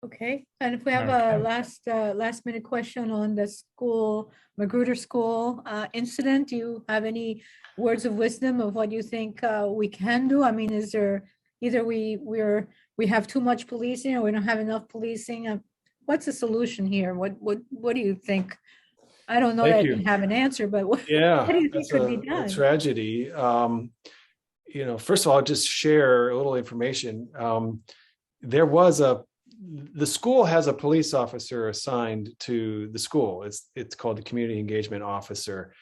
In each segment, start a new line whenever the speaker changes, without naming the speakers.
Okay, and if we have a
Okay.
last minute question on the school, Magruder School incident, do you have any words of wisdom of what you think we can do? I mean, is there either we have too much policing or we don't have enough policing? What's the solution here? What do you think? I don't know
Thank
that you
you.
have an answer, but what
Yeah,
do you think
that's
could be
a
done?
tragedy. First of all, I'll just share a little information. There was the school has a police officer assigned to the school. It's called the community engagement officer.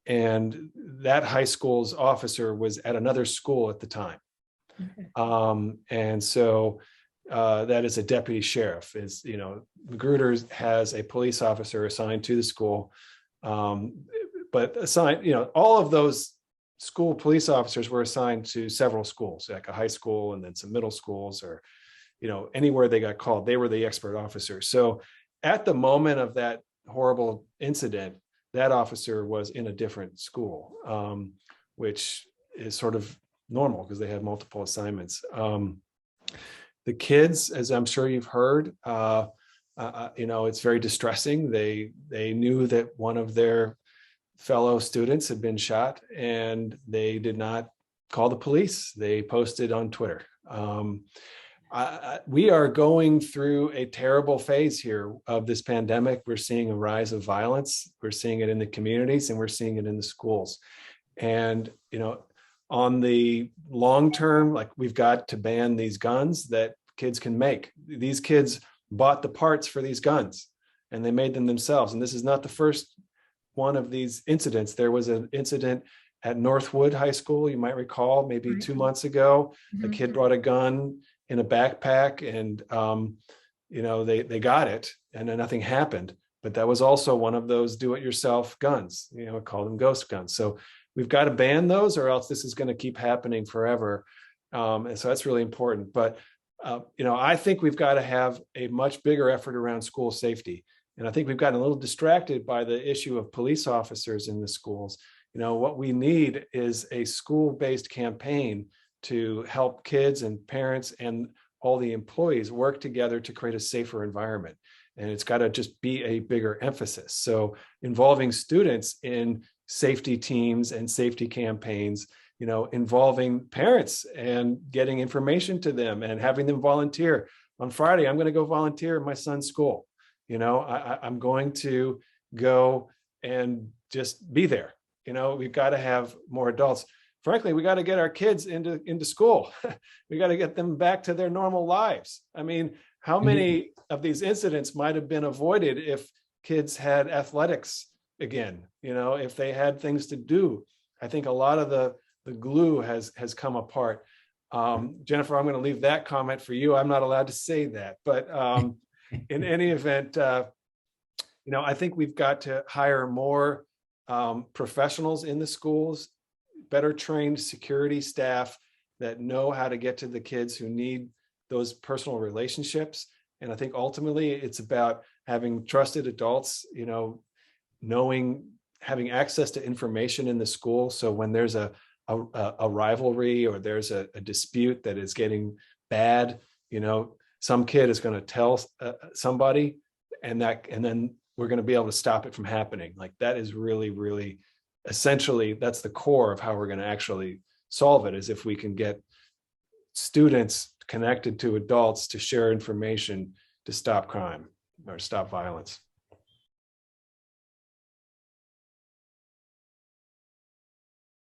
And that high school's officer was at another school at the time.
Okay.
And so that is a deputy sheriff. Magruder has a police officer assigned to the school. But assigned, all of those school police officers were assigned to several schools, like a high school and then some middle schools, or anywhere they got called, they were the expert officer. So at the moment of that horrible incident, that officer was in a different school, which is sort of normal because they have multiple assignments. The kids, as I'm sure you've heard, it's very distressing. They knew that one of their fellow students had been shot, and they did not call the police. They posted on Twitter. We are going through a terrible phase here of this pandemic. We're seeing a rise of violence. We're seeing it in the communities, and we're seeing it in the schools. And, on the long term, like, we've got to ban these guns that kids can make. These kids bought the parts for these guns and they made them themselves. And this is not the first one of these incidents. There was an incident at Northwood High School, you might recall, maybe
Right.
2 months ago. A
Mhm.
kid brought a gun in a backpack, and they got it, and then nothing happened. But that was also one of those do-it-yourself guns, call them ghost guns. So we've got to ban those, or else this is going to keep happening forever. And so that's really important. But I think we've got to have a much bigger effort around school safety. And I think we've gotten a little distracted by the issue of police officers in the schools. What we need is a school-based campaign to help kids and parents and all the employees work together to create a safer environment. And it's got to just be a bigger emphasis. So involving students in safety teams and safety campaigns, involving parents and getting information to them and having them volunteer. On Friday, I'm going to go volunteer in my son's school. I'm going to go and just be there. We've got to have more adults. Frankly, we got to get our kids into school. We got to get them back to their normal lives. I mean, how many of these incidents might have been avoided if kids had athletics again, if they had things to do? I think a lot of the glue has come apart. Jennifer, I'm going to leave that comment for you. I'm not allowed to say that, but in any event, I think we've got to hire more professionals in the schools, better trained security staff that know how to get to the kids who need those personal relationships. And I think ultimately it's about having trusted adults, having access to information in the school. So when there's a rivalry or there's a dispute that is getting bad, some kid is going to tell somebody, and then we're going to be able to stop it from happening. Like, that is really, really essentially, that's the core of how we're going to actually solve it, is if we can get students connected to adults to share information to stop crime or stop violence.